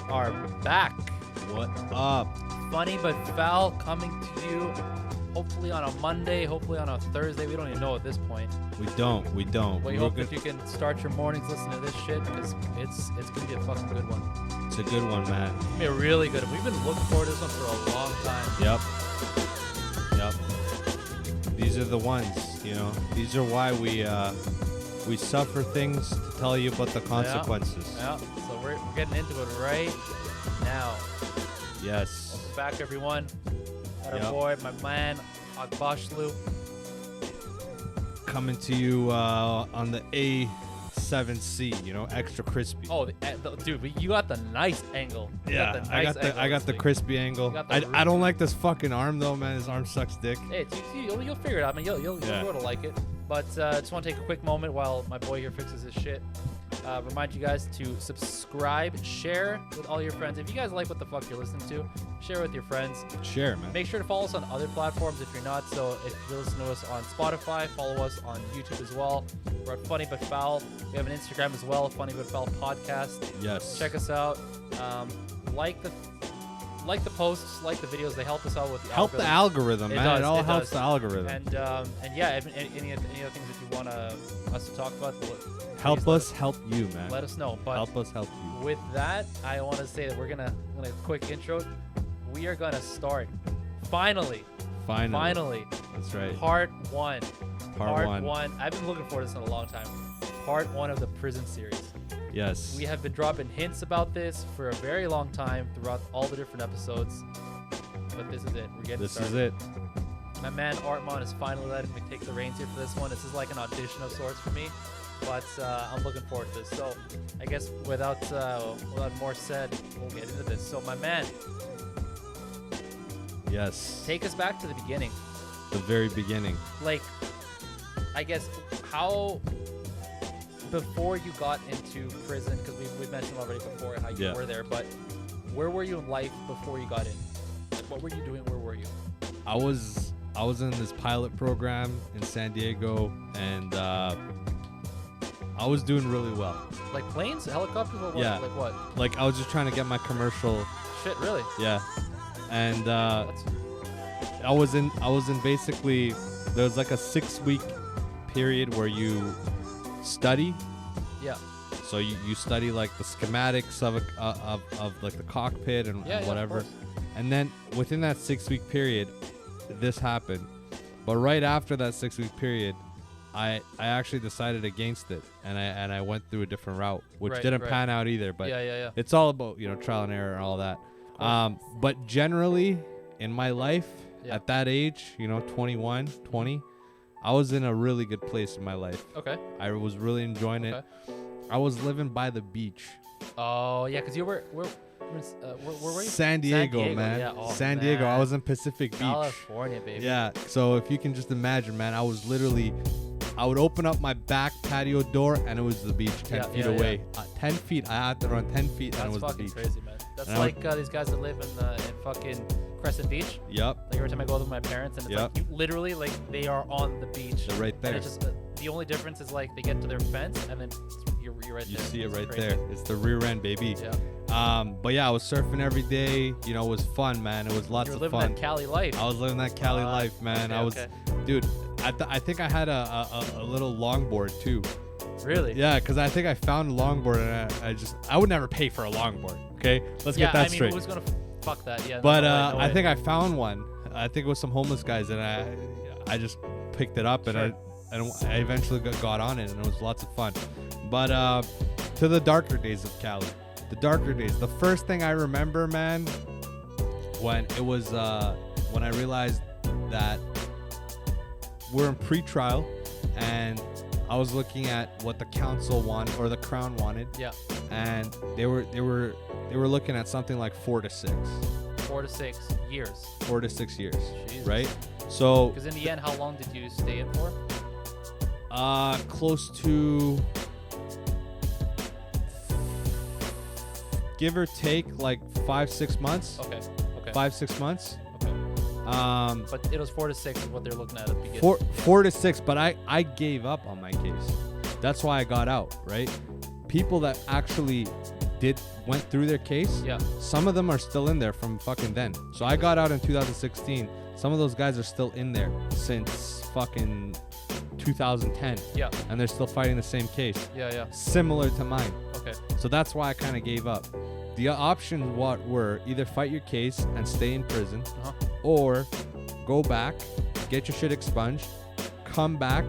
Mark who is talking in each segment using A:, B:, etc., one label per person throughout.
A: are back.
B: What up?
A: Funny but Foul coming to you hopefully on a Monday, hopefully on a Thursday. We don't even know at this point.
B: We don't.
A: But you hope that you can start your mornings listening to this shit because it's going to be a fucking good one.
B: It's a good one, man.
A: It's going to be a really good one. We've been looking forward to this one for a long time.
B: Yep. These are the ones, you know. These are why we suffer things to tell you about the consequences.
A: Yeah. So we're getting into it right now.
B: Yes.
A: Welcome back, everyone. Got our boy, my man, Agbashlu.
B: Coming to you on the A7C, you know, extra crispy.
A: Oh, dude, you got the nice angle.
B: Yeah, I got the crispy angle. I don't like this fucking arm though, man. His arm sucks dick.
A: Hey, you'll figure it out, man. You'll sort of like it. But just want to take a quick moment while my boy here fixes his shit. Remind you guys to subscribe, share with all your friends. If you guys like what the fuck you're listening to, share with your friends.
B: Share, man.
A: Make sure to follow us on other platforms if you're not. So if you listen to us on Spotify, follow us on YouTube as well. We're at Funny But Foul. We have an Instagram as well, Funny But Foul Podcast.
B: Yes.
A: Check us out. Like the posts, like the videos. They help us out with the
B: help
A: algorithm.
B: The algorithm, man. It all helps the algorithm.
A: And yeah, any other things that you want us to talk about,
B: help us help you, man.
A: Let us know. But
B: help us help you.
A: With that, I want to say that we're gonna quick intro. We are gonna start finally.
B: That's right.
A: Part one.
B: Part one.
A: I've been looking for this in a long time. Part one of the prison series.
B: Yes.
A: We have been dropping hints about this for a very long time throughout all the different episodes. But this is it. We're getting started.
B: This is it.
A: My man Artmon is finally letting me take the reins here for this one. This is like an audition of sorts for me. But I'm looking forward to this. So I guess without more said, we'll get into this. So my man.
B: Yes.
A: Take us back to the beginning.
B: The very beginning.
A: Like, I guess, how... Before you got into prison, because we mentioned already before how you were there, but where were you in life before you got in? Like, what were you doing? Where were you?
B: I was in this pilot program in San Diego, and I was doing really well.
A: Like planes, helicopters, or what?
B: Yeah.
A: Like what?
B: Like I was just trying to get my commercial.
A: Shit, really?
B: Yeah. And I was in basically, there was like a 6-week period where you study.
A: Yeah.
B: So you study like the schematics of like the cockpit and whatever. And then within that 6-week period, this happened. But right after that 6-week period, I actually decided against it, and I went through a different route, which didn't pan out either. But it's all about, you know, trial and error and all that. But generally in my life at that age, you know, 21, 20, I was in a really good place in my life.
A: Okay.
B: I was really enjoying it. I was living by the beach.
A: Oh, yeah, because you were... Where were you?
B: San Diego, man.
A: Yeah. Oh,
B: San Diego. I was in Pacific Beach.
A: California, baby.
B: Yeah. So if you can just imagine, man, I would open up my back patio door and it was the beach 10 feet away. 10 feet. I had to run 10 feet and it was the beach.
A: That's fucking crazy, man. That's like these guys that live in fucking Crescent Beach.
B: Yep.
A: Like every time I go with my parents, and it's like literally like they are on the beach.
B: They're right there.
A: And it's just the only difference is like they get to their fence and then you're right there.
B: You see it right there. It's the rear end, baby.
A: Yeah.
B: But yeah, I was surfing every day. You know, it was fun, man. It was lots of fun.
A: You were living that Cali life.
B: I was living that Cali life, man. Dude. I think I had a little longboard too.
A: Really?
B: Yeah, because I think I found a longboard and I would never pay for a longboard. Okay, let's get that straight.
A: Who's gonna fuck that? Yeah.
B: But I think I found one. I think it was some homeless guys, and I just picked it up and I eventually got on it, and it was lots of fun. But to the darker days of Cali, the first thing I remember, man, when I realized that we're in pre-trial, and I was looking at what the council wanted or the Crown wanted.
A: Yeah.
B: And they were looking at something like 4 to 6.
A: 4 to 6 years.
B: 4 to 6 years.
A: Jesus.
B: Right? So.
A: Because in the end, how long did you stay in for?
B: Close to, give or take, like 5-6 months.
A: Okay.
B: 5-6 months.
A: Okay. But it was 4 to 6 is what they're looking at the beginning.
B: 4 to 6, but I gave up on my case. That's why I got out, right? People that actually went through their case.
A: Yeah.
B: Some of them are still in there from fucking then. So I got out in 2016. Some of those guys are still in there since fucking 2010.
A: Yeah.
B: And they're still fighting the same case.
A: Yeah.
B: Similar to mine.
A: Okay.
B: So that's why I kind of gave up. The options were either fight your case and stay in prison, or go back, get your shit expunged, come back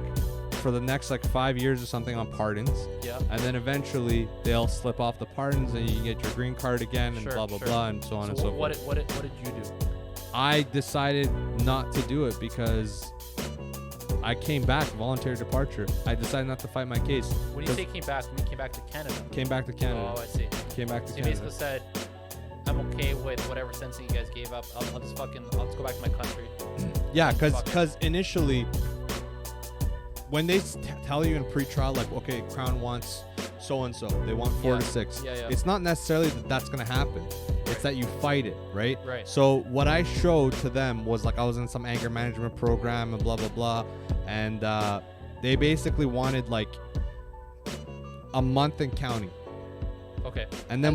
B: for the next like 5 years or something on pardons.
A: Yeah.
B: And then eventually they'll slip off the pardons and you get your green card again and blah blah blah and so on and so forth.
A: What did you do?
B: I decided not to do it because I came back, voluntary departure. I decided not to fight my case.
A: When you say came back, you came back to Canada?
B: Came back to Canada.
A: Oh, I see.
B: Came back to
A: so
B: Canada.
A: You basically said, I'm okay with whatever sentencing you guys gave up. I'll just go back to my country.
B: Yeah, because initially, when they tell you in pre-trial, like, okay, Crown wants so-and-so, they want 4 to 6.
A: Yeah.
B: It's not necessarily that that's going to happen. It's that you fight it, right?
A: Right.
B: So what I showed to them was like I was in some anger management program and blah, blah, blah. And they basically wanted like a month in county.
A: Okay.
B: And then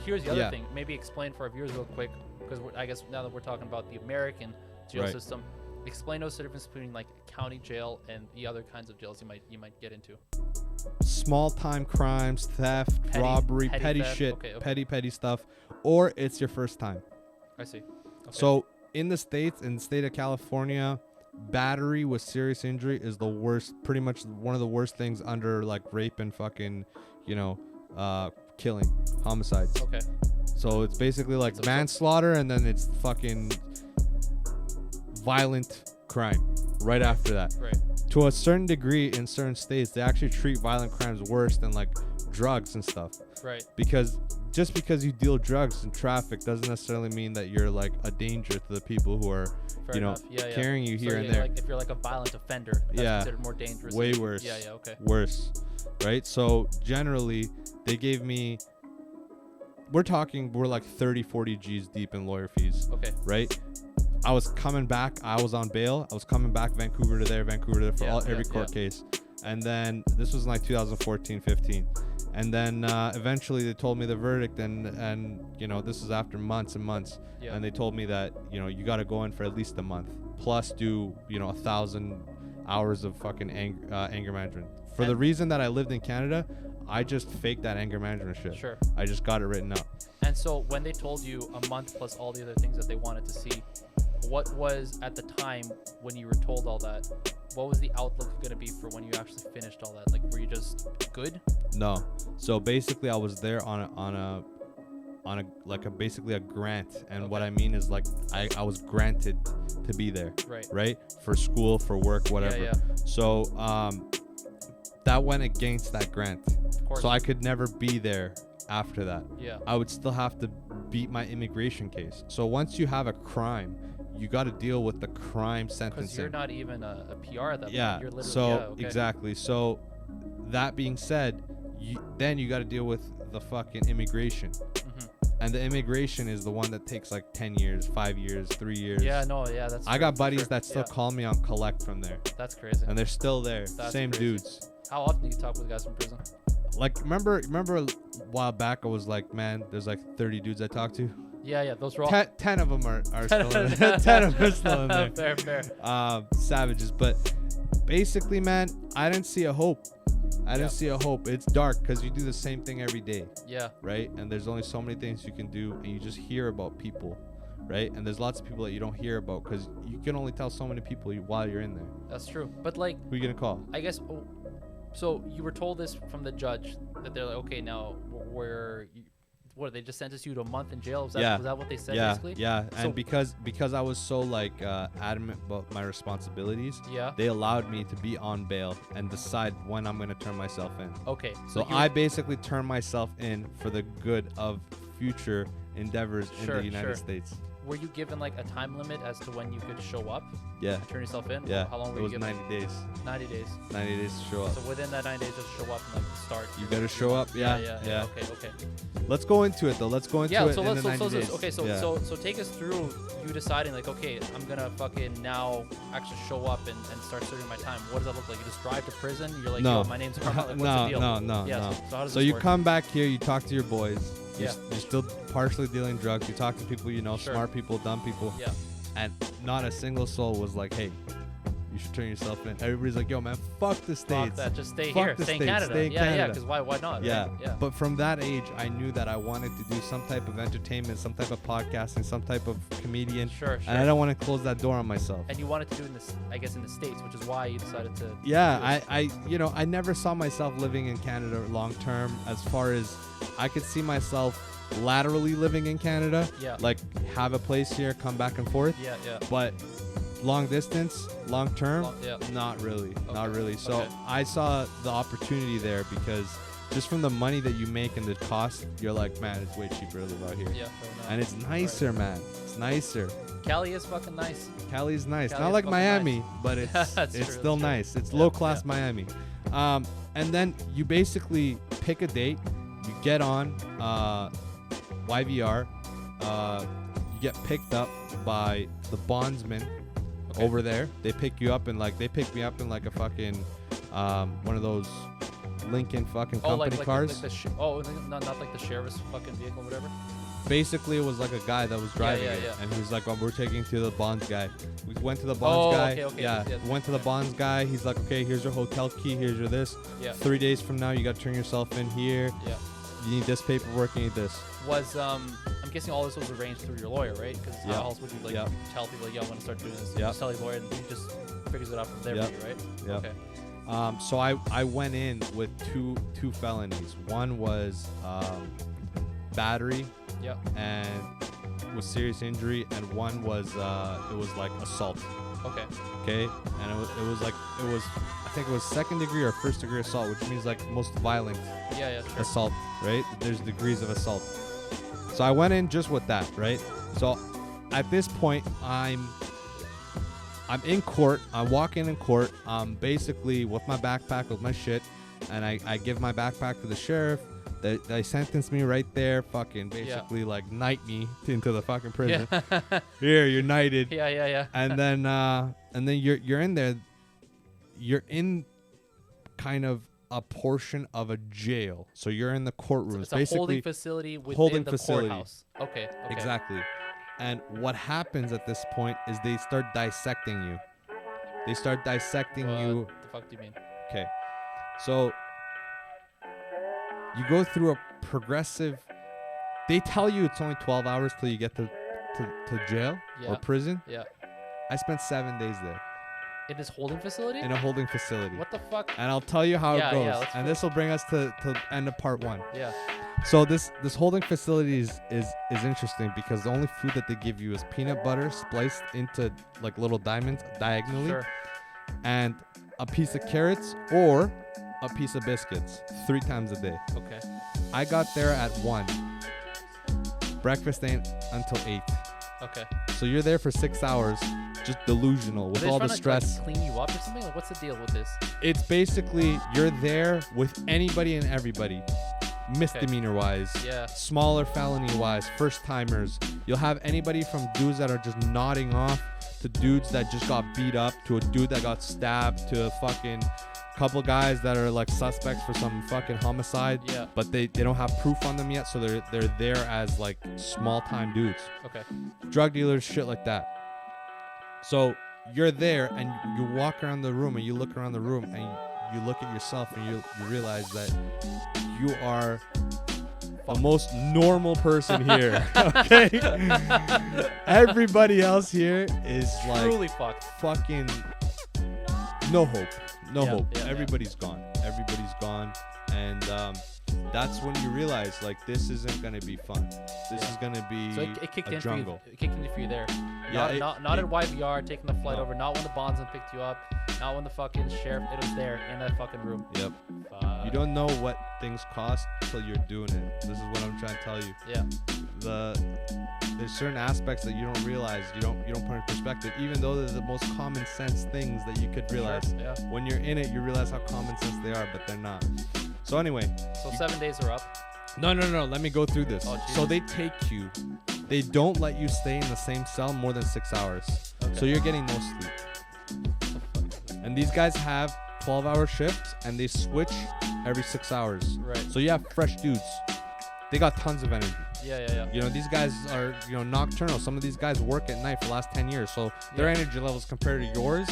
A: here's the other thing. Maybe explain for our viewers real quick, because I guess now that we're talking about the American jail system, explain us the difference between like county jail and the other kinds of jails you might get into.
B: Small time crimes, theft, robbery, petty
A: theft.
B: shit,
A: Okay.
B: petty stuff, or it's your first time.
A: I see. Okay.
B: So in the States, in the state of California, battery with serious injury is the worst, pretty much one of the worst things under like rape and fucking, killing, homicides.
A: Okay.
B: So it's basically like manslaughter and then it's fucking violent crime right after that.
A: Right.
B: To a certain degree, in certain states, they actually treat violent crimes worse than like drugs and stuff.
A: Right.
B: Because just because you deal drugs in traffic doesn't necessarily mean that you're like a danger to the people who are, carrying you here and there.
A: Like if you're like a violent offender, that's considered more dangerous.
B: Way worse.
A: Yeah. Okay.
B: Worse, right? So generally, they gave me. We're like 30, 40 G's deep in lawyer fees.
A: Okay.
B: Right. I was coming back. I was on bail. I was coming back Vancouver to there for every court case. And then this was like 2014, 15. And then eventually they told me the verdict and this is after months and months. Yeah. And they told me that, you got to go in for at least a month plus do, 1,000 hours of fucking anger management. For the reason that I lived in Canada, I just faked that anger management shit.
A: Sure.
B: I just got it written up.
A: And so when they told you a month plus all the other things that they wanted to see, what was at the time when you were told all that, what was the outlook going to be for when you actually finished all that? Like, were you just good?
B: No. So basically I was there on basically a grant. And what I mean is like, I was granted to be there. Right. For school, for work, whatever.
A: Yeah.
B: So, that went against that grant.
A: Of course.
B: So I could never be there after that.
A: Yeah.
B: I would still have to beat my immigration case. So once you have a crime, you got to deal with the crime sentencing.
A: Because you're not even a PR at that point. You're literally,
B: so exactly. So that being said, then you got to deal with the fucking immigration. And the immigration is the one that takes like 10 years, 5 years, 3 years.
A: That's
B: I got buddies that still call me on collect from there.
A: That's crazy.
B: And they're still there.
A: That's
B: Same
A: crazy.
B: Dudes.
A: How often do you talk with guys from prison?
B: Like, remember a while back I was like, man, there's like 30 dudes I talk to.
A: Yeah, those were all
B: 10 of them are still in there. 10 of them are still in there.
A: Fair.
B: Savages. But basically, man, I didn't see a hope. I didn't see a hope. It's dark because you do the same thing every day.
A: Yeah.
B: Right? And there's only so many things you can do, and you just hear about people. Right? And there's lots of people that you don't hear about because you can only tell so many people while you're in there.
A: That's true. But like,
B: who are you going to call?
A: I guess, so you were told this from the judge that they're like, okay, now what, they just sentenced you to a month in jail? Was that what they said basically?
B: Yeah. And because I was so like adamant about my responsibilities, they allowed me to be on bail and decide when I'm going to turn myself in.
A: Okay.
B: So I basically turned myself in for the good of future endeavors in the United States.
A: were you given like a time limit as to when you could show up?
B: Yeah.
A: Turn yourself in?
B: Yeah.
A: How long were
B: it
A: you
B: was
A: given?
B: 90 days.
A: 90 days.
B: 90 days to show up.
A: So within that 90 days, just show up and like start.
B: You gotta show up. Yeah.
A: Okay.
B: Let's go into it though. Let's go into it
A: So
B: in
A: let's
B: the 90 days.
A: okay. So take us through you deciding like, okay, I'm gonna fucking now actually show up and start serving my time. What does that look like? You just drive to prison. You're like,
B: No.
A: yo, my name's Carmel. Like, what's the deal?
B: No.
A: Yeah. So how does
B: So
A: this
B: you
A: work?
B: come back here, you talk to your boys.
A: Yeah.
B: You're still partially dealing drugs. You talk to people you know,
A: Sure.
B: smart people, dumb people.
A: Yeah.
B: And not a single soul was like, hey, you should turn yourself in. Everybody's like, yo, man, fuck the
A: Fuck
B: States.
A: that. Just stay
B: Fuck
A: here.
B: the
A: Stay in
B: States.
A: Canada.
B: Stay in
A: Yeah.
B: Canada.
A: Because why not?
B: Yeah.
A: Right? Yeah.
B: But from that age, I knew that I wanted to do some type of entertainment, some type of podcasting, some type of comedian.
A: Sure.
B: And I don't want to close that door on myself.
A: And you wanted to do in this, I guess, in the States, which is why you decided to.
B: Yeah, I never saw myself living in Canada long term. As far as I could see myself laterally living in Canada,
A: Yeah.
B: like have a place here, come back and forth.
A: Yeah.
B: But long distance, long term,
A: Yeah.
B: not really, not
A: Okay,
B: really. So
A: okay.
B: I saw the opportunity there because just from the money that you make and the cost, you're like, man, it's way cheaper to live out here.
A: Yeah. Fair enough.
B: And it's nicer, man. It's nicer.
A: Cali is fucking nice.
B: Cali's nice.
A: Cali
B: Not
A: is
B: like
A: fucking
B: Miami,
A: nice.
B: but it's
A: That's
B: it's
A: true,
B: still
A: that's true.
B: nice. It's
A: Yeah,
B: low class
A: yeah.
B: Miami. And then you basically pick a date. You get on YVR. You get picked up by the bondsman
A: Okay.
B: over there. They pick you up and like they picked me up in like a fucking one of those Lincoln fucking company cars.
A: Like not like the sheriff's fucking vehicle, whatever.
B: Basically, it was like a guy that was driving
A: yeah,
B: it,
A: yeah.
B: and he was like, "Oh, we're taking you to the bonds guy." We went to the bonds guy.
A: okay,
B: Yeah,
A: yeah,
B: we went to the bonds guy. He's like, "Okay, here's your hotel key. Here's your this.
A: Yeah.
B: 3 days from now, you got to turn yourself in here.
A: Yeah.
B: You need this paperwork. You need this."
A: Was I'm guessing all this was arranged through your lawyer, right? Because
B: Yeah.
A: how else would you like
B: Yeah.
A: tell people like, yo, I want to start doing this? You
B: Yeah.
A: just tell your lawyer and he just figures it out from there
B: Yeah.
A: for you, right?
B: Yeah.
A: Okay.
B: So I went in with two felonies. One was battery
A: Yeah.
B: and with serious injury, and one was it was like assault.
A: Okay.
B: Okay, and I think it was second degree or first degree assault, which means like most violent
A: Yeah. Sure.
B: assault, right? There's degrees of assault. So I went in just with that, right? So at this point, I'm in court. I'm walking in court. I'm basically with my backpack with my shit, and I give my backpack to the sheriff. They sentenced me right there, fucking basically like knight me into the fucking prison.
A: Yeah.
B: Here, you're knighted.
A: Yeah.
B: And then you're in there. You're in kind of a portion of a jail. So you're in the courtroom.
A: It's a holding facility within
B: holding
A: the
B: facility.
A: courthouse. Okay.
B: Exactly. And what happens at this point is they start dissecting you. They start dissecting you.
A: What the fuck do you mean?
B: Okay. So you go through a progressive. They tell you it's only 12 hours till you get to jail
A: Yeah.
B: or prison.
A: Yeah.
B: I spent 7 days there
A: In this holding facility?
B: in a holding facility.
A: What the fuck?
B: And I'll tell you how
A: Yeah,
B: it goes.
A: yeah, let's
B: And
A: go.
B: this will bring us to end of part 1.
A: Yeah.
B: So this holding facility is interesting because the only food that they give you is peanut butter spliced into like little diamonds diagonally,
A: Sure.
B: and a piece of carrots or a piece of biscuits 3 times a day.
A: Okay.
B: I got there at 1. Breakfast ain't until 8.
A: Okay.
B: So you're there for 6 hours, just delusional with
A: Are they
B: all the
A: trying
B: stress.
A: to, like, clean you up or something? Like, what's the deal with this?
B: It's basically you're there with anybody and everybody, misdemeanor wise,
A: Yeah.
B: smaller felony wise, first timers. You'll have anybody from dudes that are just nodding off to dudes that just got beat up to a dude that got stabbed to a fucking couple guys that are like suspects for some fucking homicide.
A: Yeah.
B: But they don't have proof on them yet, so they're there as like small time dudes,
A: Okay.
B: drug dealers, shit like that. So you're there and you walk around the room and you look around the room and you look at yourself and you realize that you are the most normal person here. Okay. Everybody else here is like
A: Truly fucked.
B: fucking no hope. No
A: Yeah,
B: hope.
A: yeah, yeah.
B: Everybody's gone. Everybody's gone. And that's when you realize like this isn't gonna be fun. This
A: Yeah.
B: is gonna be
A: So it kicked
B: a
A: in
B: jungle.
A: for you. It kicked in for you there.
B: Yeah,
A: not at YVR, taking the flight
B: No.
A: over. Not when the bondsman picked you up. Not when the fucking sheriff, it was there in that fucking room.
B: Yep. You don't know what things cost until you're doing it. This is what I'm trying to tell you.
A: Yeah.
B: There's certain aspects that you don't realize, you don't put in perspective, even though they're the most common sense things that you could realize.
A: Sure, yeah.
B: When you're in it, you realize how common sense they are, but they're not. So anyway.
A: So 7 days are up.
B: No. Let me go through this.
A: Oh,
B: so they take you. They don't let you stay in the same cell more than 6 hours.
A: Okay.
B: So you're getting no sleep. And these guys have 12-hour shifts, and they switch every 6 hours.
A: Right.
B: So you have fresh dudes. They got tons of energy.
A: Yeah.
B: You know, these guys are, nocturnal. Some of these guys work at night for the last 10 years. So their energy levels compared to yours,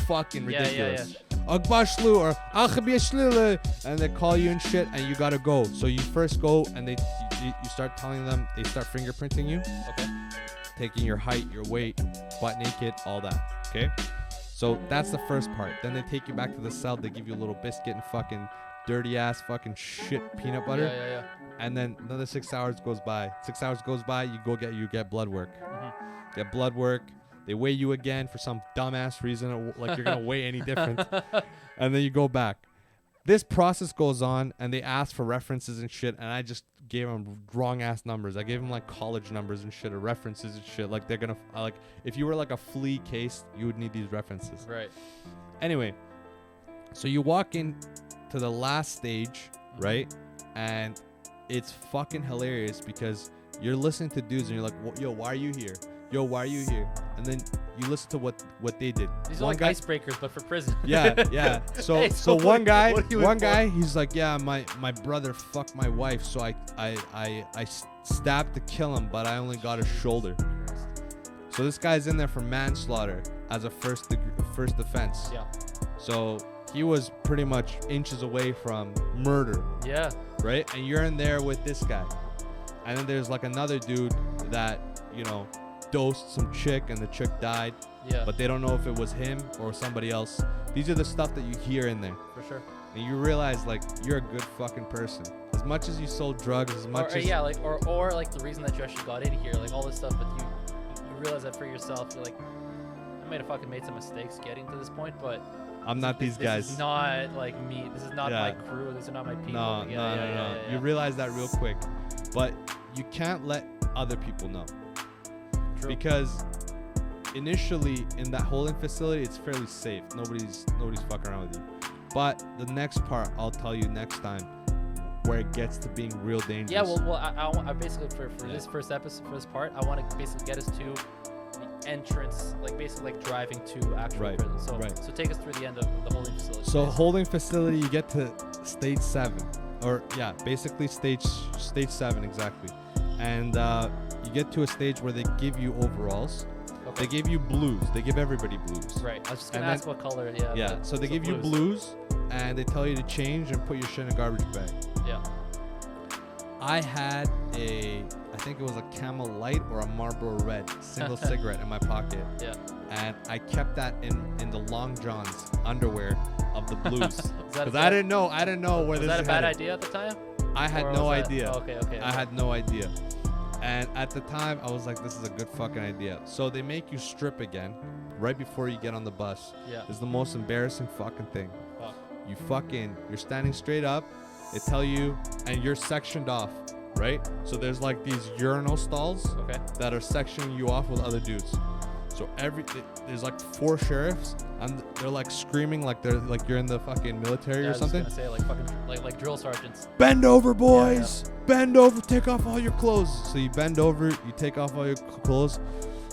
B: fucking ridiculous. Agbashlu or Akhabiyashlu, and they call you and shit, and you gotta go. So you first go, and you start telling them, they start fingerprinting you.
A: Okay.
B: Taking your height, your weight, butt naked, all that. Okay. So that's the first part. Then they take you back to the cell. They give you a little biscuit and fucking dirty ass fucking shit peanut butter.
A: Yeah.
B: And then another 6 hours goes by. 6 hours goes by, you get blood work.
A: Mm-hmm.
B: Get blood work. They weigh you again for some dumbass reason, like you're gonna weigh any different. And then you go back. This process goes on, and they ask for references and shit, and I just gave them wrong ass numbers. I gave them like college numbers and shit, or references and shit. Like they're gonna like, if you were like a flea case, you would need these references.
A: Right.
B: Anyway, so you walk in to the last stage, right? And it's fucking hilarious because you're listening to dudes and you're like, yo, why are you here? Yo, why are you here? And then you listen to what they did.
A: These are like icebreakers, but for prison.
B: Yeah. So
A: Hey,
B: so
A: what
B: one guy,
A: in for?
B: he's like, yeah, my brother fucked my wife, so I stabbed to kill him, but I only got his shoulder. So this guy's in there for manslaughter as a first offense.
A: Yeah.
B: So he was pretty much inches away from murder.
A: Yeah.
B: Right? And you're in there with this guy. And then there's like another dude that, dosed some chick and the chick died.
A: Yeah.
B: But they don't know if it was him or somebody else. These are the stuff that you hear in there.
A: For sure.
B: And you realize, like, you're a good fucking person. As much as you sold drugs, as much as...
A: Yeah, like, or like the reason that you actually got in here, like all this stuff, but you realize that for yourself. You're like, I might have fucking made some mistakes getting to this point, but...
B: I'm not these guys.
A: This is not like me. This is not my crew. These are not my people.
B: No. You realize that real quick. But you can't let other people know.
A: True.
B: Because initially in that holding facility, it's fairly safe. Nobody's fucking around with you. But the next part, I'll tell you next time, where it gets to being real dangerous.
A: Yeah, well, I basically for this first episode, for this part, I want to basically get us to the entrance, like basically like driving to actual prison. So take us through the end of the holding facility.
B: So holding facility, you get to stage 7, or basically stage 7 exactly, and you get to a stage where they give you overalls. Okay. They give you blues. They give everybody blues.
A: Right. I was just gonna ask what color. Yeah.
B: Yeah. So they give you blues, and they tell you to change and put your shit in a garbage bag.
A: Yeah.
B: I had I think it was a Camel Light or a Marlboro Red single cigarette in my pocket.
A: Yeah.
B: And I kept that in the Long John's underwear of the blues. Because I didn't know where this was.
A: Was that a bad idea at the time?
B: I had no idea.
A: Okay.
B: I had no idea. And at the time, I was like, this is a good fucking idea. So they make you strip again right before you get on the bus.
A: Yeah.
B: It's the most embarrassing fucking thing.
A: Fuck.
B: You're standing straight up. They tell you, and you're sectioned off, right? So there's like these urinal stalls that are sectioning you off with other dudes. So there's like 4 sheriffs, and they're like screaming like you're in the fucking military or something.
A: I was gonna say like fucking like drill sergeants.
B: Bend over, boys. Yeah. Bend over. Take off all your clothes. So you bend over. You take off all your clothes.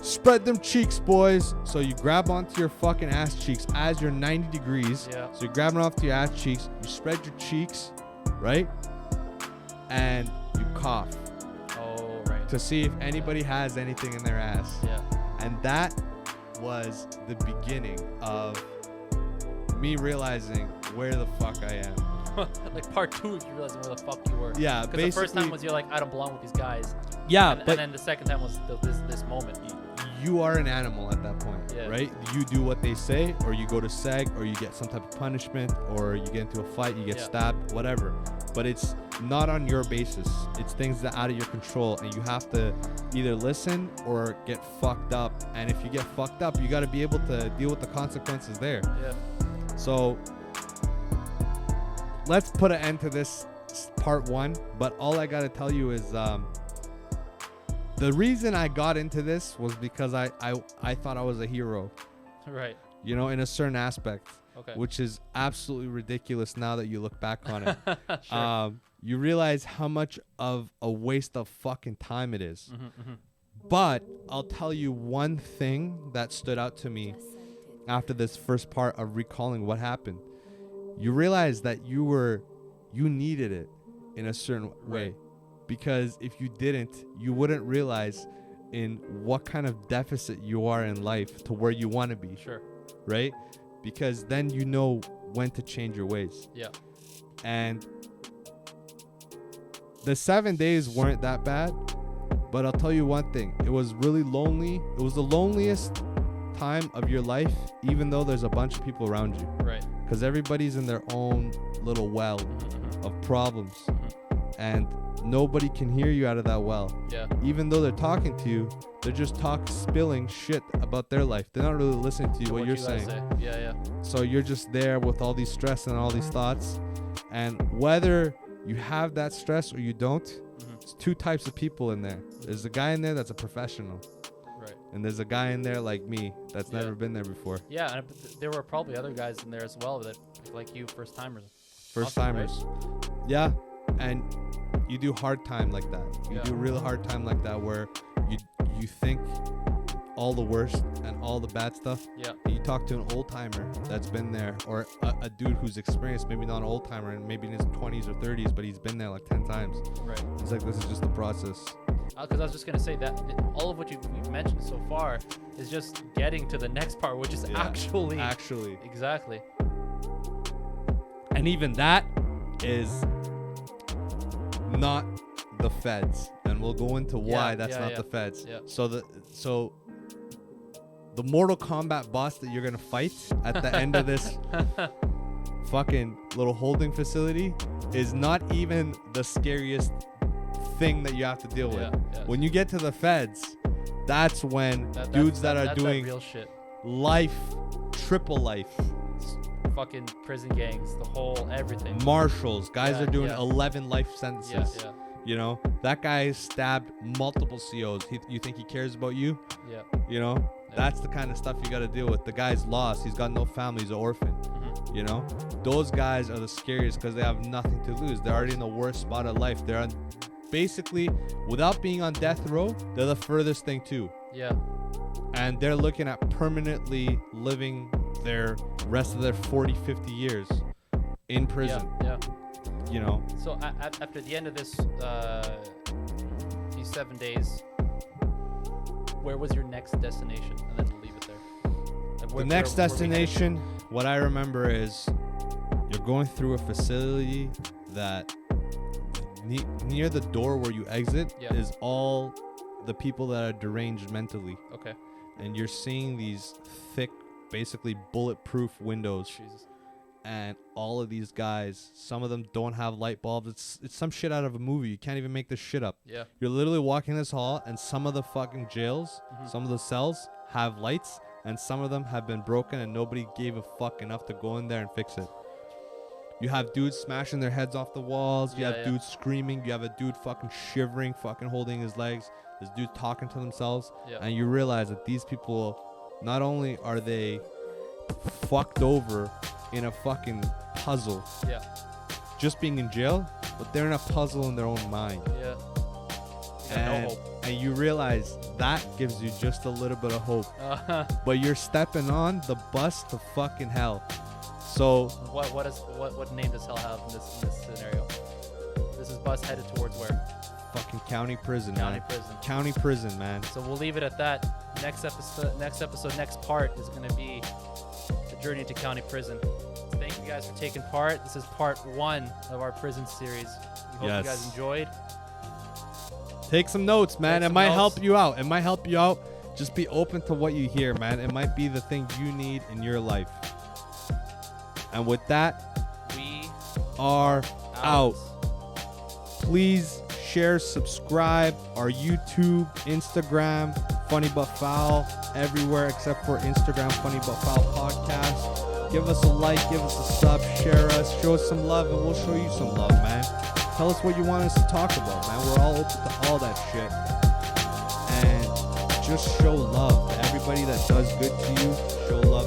B: Spread them cheeks, boys. So you grab onto your fucking ass cheeks as you're 90 degrees.
A: Yeah.
B: So you're grabbing onto your ass cheeks. You spread your cheeks, right? And you cough.
A: Oh, right.
B: To see if anybody has anything in their ass.
A: Yeah.
B: And that was the beginning of me realizing where the fuck I am.
A: Like part 2, if you realizing where the fuck you were.
B: Yeah,
A: because the first time was you're like, I don't belong with these guys.
B: Yeah,
A: and then the second time was this moment.
B: you are an animal at that point, right? You do what they say, or you go to seg, or you get some type of punishment, or you get into a fight, you get stabbed, whatever. But it's not on your basis. It's things that are out of your control, and you have to either listen or get fucked up. And if you get fucked up, you got to be able to deal with the consequences there. So let's put an end to this part 1. But all I got to tell you is the reason I got into this was because I thought I was a hero.
A: Right.
B: You know, in a certain aspect.
A: Okay.
B: Which is absolutely ridiculous now that you look back on it.
A: Sure.
B: You realize how much of a waste of fucking time it is. But I'll tell you one thing that stood out to me after this first part of recalling what happened. You realize that you needed it in a certain way. Because if you didn't, you wouldn't realize in what kind of deficit you are in life to where you want to be.
A: Sure.
B: Right? Because then you know when to change your ways.
A: Yeah.
B: And the 7 days weren't that bad, but I'll tell you one thing. It was really lonely. It was the loneliest time of your life, even though there's a bunch of people around you.
A: Right.
B: Because everybody's in their own little well of problems. And nobody can hear you out of that well.
A: Yeah.
B: Even though they're talking to you, they're just spilling shit about their life. They're not really listening to you, what you're saying.
A: Yeah.
B: So you're just there with all these stress and all these thoughts. And whether you have that stress or you don't, it's two types of people in there. There's a guy in there that's a professional.
A: Right.
B: And there's a guy in there like me that's never been there before.
A: Yeah, and there were probably other guys in there as well that, like you, first timers.
B: First timers. Right? Yeah. And you do hard time like that. You do real hard time like that where you think all the worst and all the bad stuff. Yeah. And you talk to an old timer that's been there, or a dude who's experienced, maybe not an old timer and maybe in his 20s or 30s, but he's been there like 10 times. Right. It's like, this is just the process.
A: Because I was just going to say that all of what you've mentioned so far is just getting to the next part, which is actually. Exactly.
B: And even that is not the feds, and we'll go into why that's not the feds. So the Mortal Kombat boss that you're gonna fight at the end of this fucking little holding facility is not even the scariest thing that you have to deal with. When you get to the feds, that's when dudes that are doing
A: real shit.
B: Life, triple life.
A: Fucking prison gangs, the whole everything.
B: Marshals, guys are doing 11 life sentences.
A: Yeah.
B: You know, that guy stabbed multiple COs. You think he cares about you?
A: Yeah.
B: You know, that's the kind of stuff you got to deal with. The guy's lost. He's got no family. He's an orphan. You know, those guys are the scariest because they have nothing to lose. They're already in the worst spot of life. They're on, basically, without being on death row, they're the furthest thing too.
A: Yeah.
B: And they're looking at permanently living their rest of their 40, 50 years in prison.
A: Yeah.
B: You know.
A: So after the end of this, these 7 days, where was your next destination? And then we'll leave it there.
B: The next destination, what I remember is you're going through a facility that near the door where you exit is all the people that are deranged mentally.
A: Okay.
B: And you're seeing these thick, basically bulletproof windows.
A: Jesus.
B: And all of these guys, some of them don't have light bulbs. It's some shit out of a movie. You can't even make this shit up.
A: Yeah.
B: You're literally walking this hall, and some of the fucking jails, some of the cells have lights, and some of them have been broken, and nobody gave a fuck enough to go in there and fix it. You have dudes smashing their heads off the walls. You have dudes screaming. You have a dude fucking shivering, fucking holding his legs. This dude talking to themselves. And you realize that these people, not only are they fucked over in a fucking puzzle, just being in jail, but they're in a puzzle in their own mind. And you realize that gives you just a little bit of hope. But you're stepping on the bus to fucking hell. So
A: what name does hell have in this scenario? This is bus headed towards where?
B: Fucking county prison.
A: County prison,
B: man.
A: So we'll leave it at that. Next part is going to be the journey to county prison. So thank you guys for taking part. This is part 1 of our prison series. We hope you guys enjoyed.
B: Take some notes, man. It might help you out. Just be open to what you hear, man. It might be the thing you need in your life. And with that,
A: we
B: are out. Please share, subscribe, our YouTube, Instagram, Funny But Foul, everywhere except for Instagram, Funny But Foul Podcast. Give us a like, give us a sub, share us, show us some love, and we'll show you some love, man. Tell us what you want us to talk about, man. We're all open to all that shit. And just show love to everybody that does good to you. Show love.